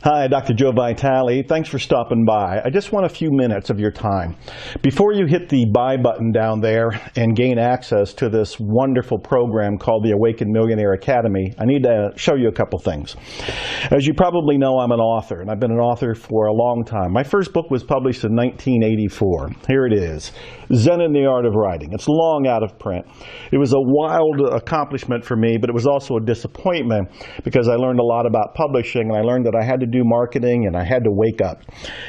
Hi, Dr. Joe Vitale. Thanks for stopping by. I just want a few minutes of your time. Before you hit the buy button down there and gain access to this wonderful program called the Awakened Millionaire Academy, I need to show you a couple things. As you probably know, I'm an author, and I've been an author for a long time. My first book was published in 1984. Here it is, Zen in the Art of Writing. It's long out of print. It was a wild accomplishment for me, but it was also a disappointment because I learned a lot about publishing, and I learned that I had to do marketing and I had to wake up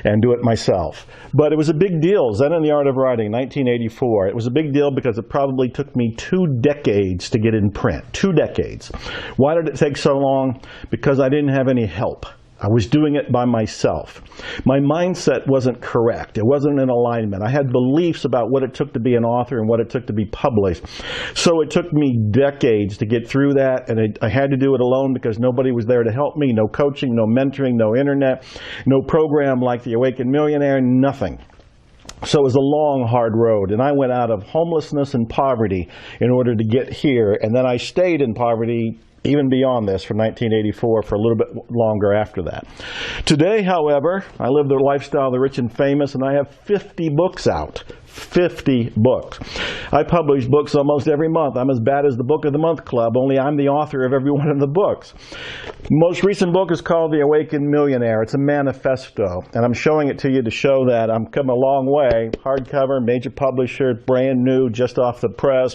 and do it myself. But it was a big deal. Zen in the Art of Writing, 1984. It was a big deal because it probably took me 2 decades to get in print. 2 decades. Why did it take so long? Because I didn't have any help. I was doing it by myself. My mindset wasn't correct. It wasn't in alignment. I had beliefs about what it took to be an author and what it took to be published. So it took me decades to get through that, and I had to do it alone because nobody was there to help me. No coaching, no mentoring, no internet, no program like the Awakened Millionaire, nothing. So it was a long, hard road, and I went out of homelessness and poverty in order to get here, and then I stayed in poverty even beyond this from 1984 for a little bit longer after that. Today, however, I live the lifestyle of the rich and famous, and I have 50 books out. 50 books. I publish books almost every month. I'm as bad as the Book of the Month Club, only I'm the author of every one of the books. Most recent book is called The Awakened Millionaire. It's a manifesto, and I'm showing it to you to show that I'm come a long way. Hardcover, major publisher, brand new, just off the press.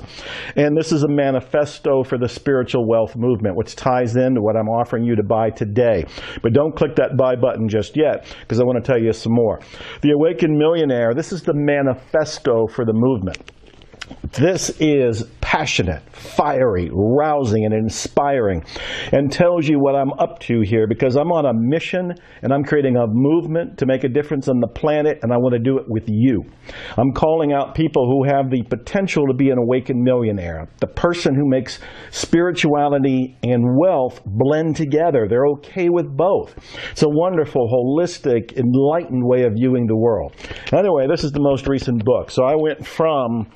And this is a manifesto for the spiritual wealth movement, which ties into what I'm offering you to buy today. But don't click that buy button just yet, because I want to tell you some more. The Awakened Millionaire, this is the manifesto for the movement. This is passionate, fiery, rousing, and inspiring, and tells you what I'm up to here because I'm on a mission and I'm creating a movement to make a difference on the planet, and I want to do it with you. I'm calling out people who have the potential to be an awakened millionaire, the person who makes spirituality and wealth blend together. They're okay with both. It's a wonderful, holistic, enlightened way of viewing the world. Anyway, this is the most recent book. So I went from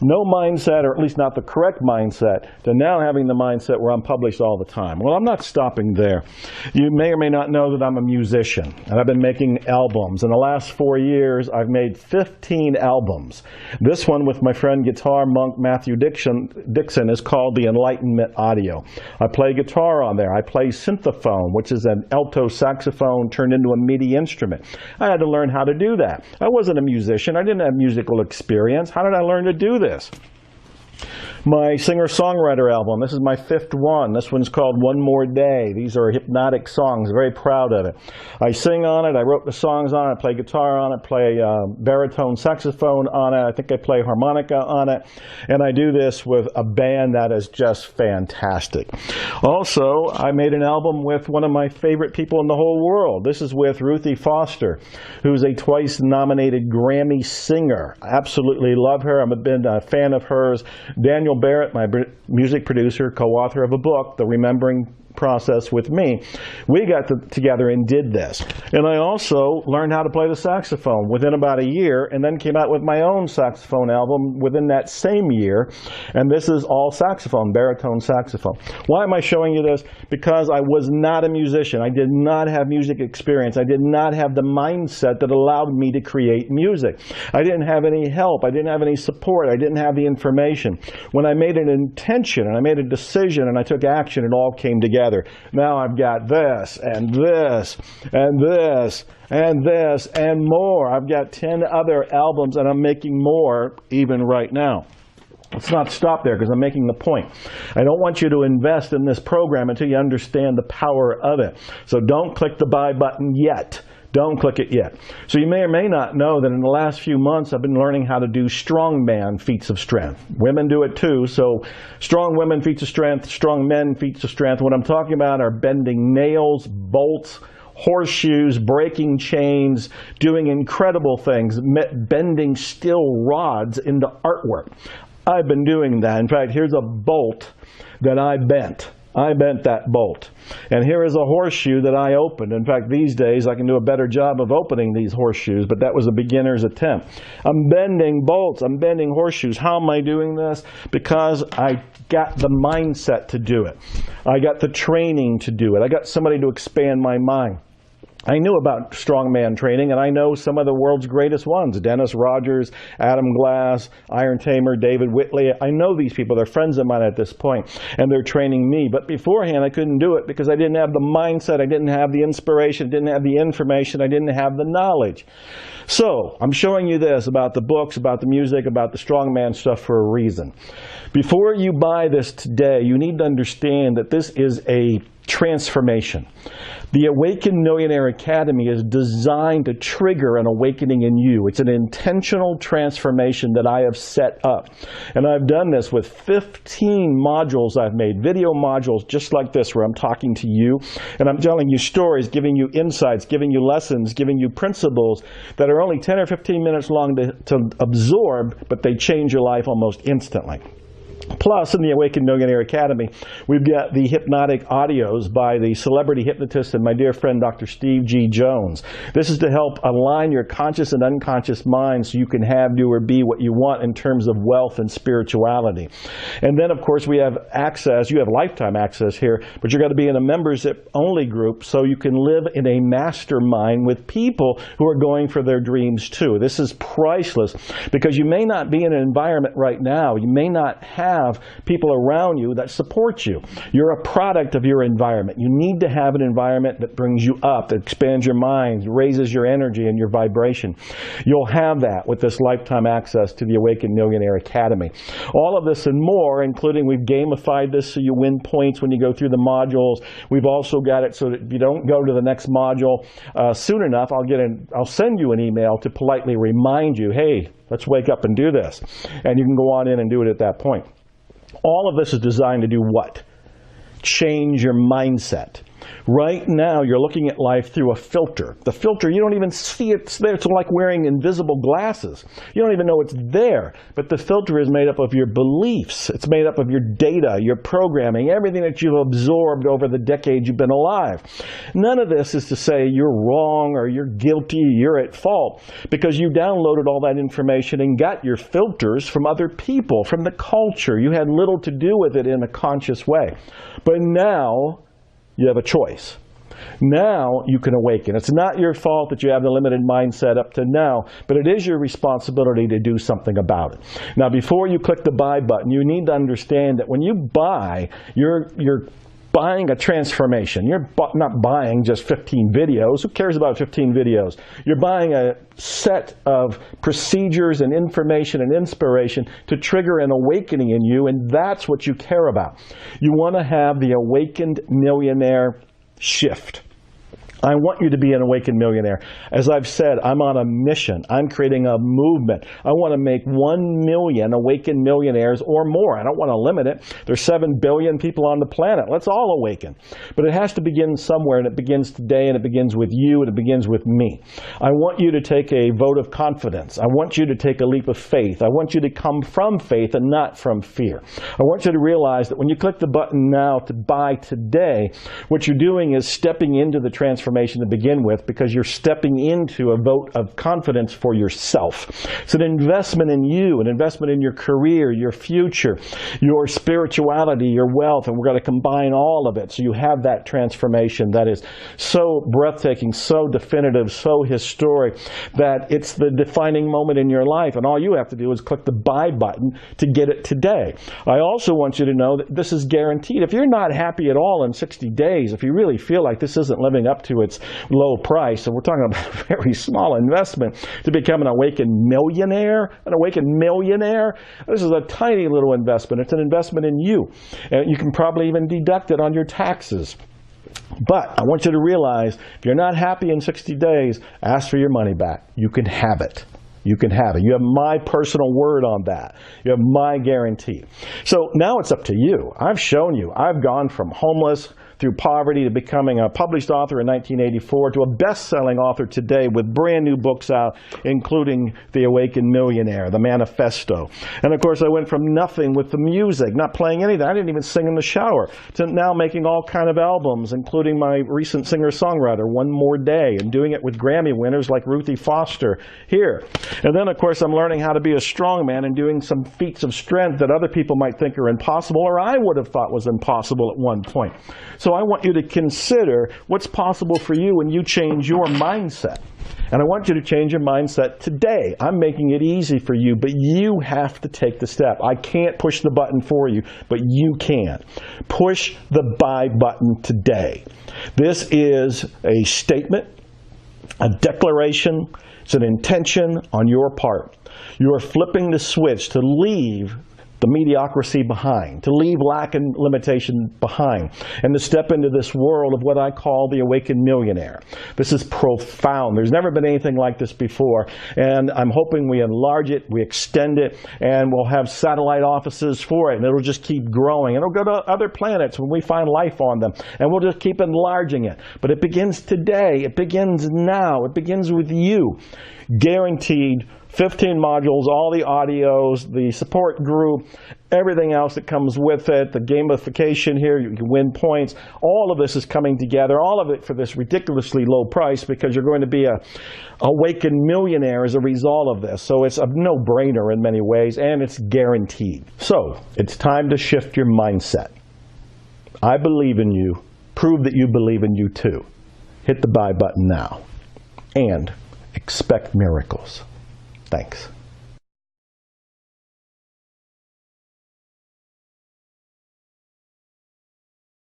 no mindset, or at least not the correct mindset, to now having the mindset where I'm published all the time. Well, I'm not stopping there. You may or may not know that I'm a musician, and I've been making albums. In the last 4 years, I've made 15 albums. This one with my friend guitar monk Matthew Dixon is called the Enlightenment Audio. I play guitar on there. I play synthophones, which is an alto saxophone turned into a MIDI instrument. I had to learn how to do that. I wasn't a musician. I didn't have musical experience. How did I learn to do this? My singer-songwriter album, this is my 5th one. This one's called One More Day. These are hypnotic songs, very proud of it. I sing on it, I wrote the songs on it, I play guitar on it, play baritone saxophone on it, I think I play harmonica on it, and I do this with a band that is just fantastic. Also, I made an album with one of my favorite people in the whole world. This is with Ruthie Foster, who's a twice-nominated Grammy singer. I absolutely love her. I've been a fan of hers. Daniel Barrett, my music producer, co-author of a book, The Remembering Process with me, we got together and did this. And I also learned how to play the saxophone within about a year, and then came out with my own saxophone album within that same year. And this is all saxophone, baritone saxophone. Why am I showing you this? Because I was not a musician. I did not have music experience. I did not have the mindset that allowed me to create music. I didn't have any help. I didn't have any support. I didn't have the information. When I made an intention and I made a decision and I took action, it all came together. Now I've got this and this and this and this and more. I've got 10 other albums, and I'm making more even right now. Let's not stop there, because I'm making the point. I don't want you to invest in this program until you understand the power of it. So don't click the buy button yet. Don't click it yet. So you may or may not know that in the last few months I've been learning how to do strongman feats of strength. Women do it too, so strong women feats of strength, strong men feats of strength. What I'm talking about are bending nails, bolts, horseshoes, breaking chains, doing incredible things, bending steel rods into artwork. I've been doing that. In fact, here's a bolt that I bent. I bent that bolt. And here is a horseshoe that I opened. In fact, these days I can do a better job of opening these horseshoes, but that was a beginner's attempt. I'm bending bolts. I'm bending horseshoes. How am I doing this? Because I got the mindset to do it. I got the training to do it. I got somebody to expand my mind. I knew about strongman training, and I know some of the world's greatest ones. Dennis Rogers, Adam Glass, Iron Tamer, David Whitley. I know these people. They're friends of mine at this point, and they're training me. But beforehand, I couldn't do it because I didn't have the mindset. I didn't have the inspiration. I didn't have the information. I didn't have the knowledge. So I'm showing you this about the books, about the music, about the strongman stuff for a reason. Before you buy this today, you need to understand that this is a transformation. The Awakened Millionaire Academy is designed to trigger an awakening in you. It's an intentional transformation that I have set up. And I've done this with 15 modules I've made, video modules just like this where I'm talking to you and I'm telling you stories, giving you insights, giving you lessons, giving you principles that are only 10 or 15 minutes long to absorb, but they change your life almost instantly. Plus, in the Awakened Millionaire Academy, we've got the hypnotic audios by the celebrity hypnotist and my dear friend, Dr. Steve G. Jones. This is to help align your conscious and unconscious mind so you can have, do, or be what you want in terms of wealth and spirituality. And then, of course, we have access. You have lifetime access here, but you're going to be in a members-only group so you can live in a mastermind with people who are going for their dreams, too. This is priceless because you may not be in an environment right now. You may not have people around you that support you. You're a product of your environment. You need to have an environment that brings you up, that expands your mind, raises your energy and your vibration. You'll have that with this lifetime access to the Awakened Millionaire Academy. All of this and more, including we've gamified this so you win points when you go through the modules. We've also got it so that if you don't go to the next module soon enough, I'll send you an email to politely remind you, hey, let's wake up and do this. And you can go on in and do it at that point. All of this is designed to do what? Change your mindset. Right now, you're looking at life through a filter. The filter, you don't even see it's there. It's like wearing invisible glasses. You don't even know it's there. But the filter is made up of your beliefs. It's made up of your data, your programming, everything that you've absorbed over the decades you've been alive. None of this is to say you're wrong or you're guilty, you're at fault, because you downloaded all that information and got your filters from other people, from the culture. You had little to do with it in a conscious way. But now, you have a choice. Now you can awaken. It's not your fault that you have the limited mindset up to now, but it is your responsibility to do something about it. Now, before you click the buy button, you need to understand that when you buy, you're buying a transformation. You're not buying just 15 videos. Who cares about 15 videos? You're buying a set of procedures and information and inspiration to trigger an awakening in you, and that's what you care about. You want to have the Awakened Millionaire shift. I want you to be an awakened millionaire. As I've said, I'm on a mission. I'm creating a movement. I want to make 1 million awakened millionaires or more. I don't want to limit it. There's 7 billion people on the planet. Let's all awaken. But it has to begin somewhere, and it begins today, and it begins with you, and it begins with me. I want you to take a vote of confidence. I want you to take a leap of faith. I want you to come from faith and not from fear. I want you to realize that when you click the button now to buy today, what you're doing is stepping into the transformation to begin with, because you're stepping into a vote of confidence for yourself. It's an investment in you, an investment in your career, your future, your spirituality, your wealth, and we're going to combine all of it so you have that transformation that is so breathtaking, so definitive, so historic that it's the defining moment in your life, and all you have to do is click the buy button to get it today. I also want you to know that this is guaranteed. If you're not happy at all in 60 days, if you really feel like this isn't living up to its low price, and we're talking about a very small investment to become an awakened millionaire, this is a tiny little investment. It's an investment in you. And you can probably even deduct it on your taxes. But I want you to realize, if you're not happy in 60 days, ask for your money back. You can have it. You can have it. You have my personal word on that. You have my guarantee. So now it's up to you. I've shown you. I've gone from homeless through poverty to becoming a published author in 1984 to a best-selling author today with brand new books out, including The Awakened Millionaire, The Manifesto. And of course, I went from nothing with the music, not playing anything. I didn't even sing in the shower, to now making all kind of albums, including my recent singer-songwriter, One More Day, and doing it with Grammy winners like Ruthie Foster here. And then, of course, I'm learning how to be a strongman and doing some feats of strength that other people might think are impossible, or I would have thought was impossible at one point. So I want you to consider what's possible for you when you change your mindset. And I want you to change your mindset today. I'm making it easy for you, but you have to take the step. I can't push the button for you, but you can. Push the buy button today. This is a statement, a declaration, it's an intention on your part. You are flipping the switch to leave the mediocrity behind, to leave lack and limitation behind, and to step into this world of what I call the awakened millionaire. This is profound. There's never been anything like this before, and I'm hoping we enlarge it, we extend it, and we'll have satellite offices for it, and it'll just keep growing. It'll go to other planets when we find life on them, and we'll just keep enlarging it. But it begins today. It begins now. It begins with you. Guaranteed 15 modules, all the audios, the support group, everything else that comes with it, the gamification here, you can win points. All of this is coming together, all of it for this ridiculously low price, because you're going to be a awakened millionaire as a result of this. So it's a no-brainer in many ways, and it's guaranteed. So it's time to shift your mindset. I believe in you. Prove that you believe in you too. Hit the buy button now. And expect miracles. Thanks.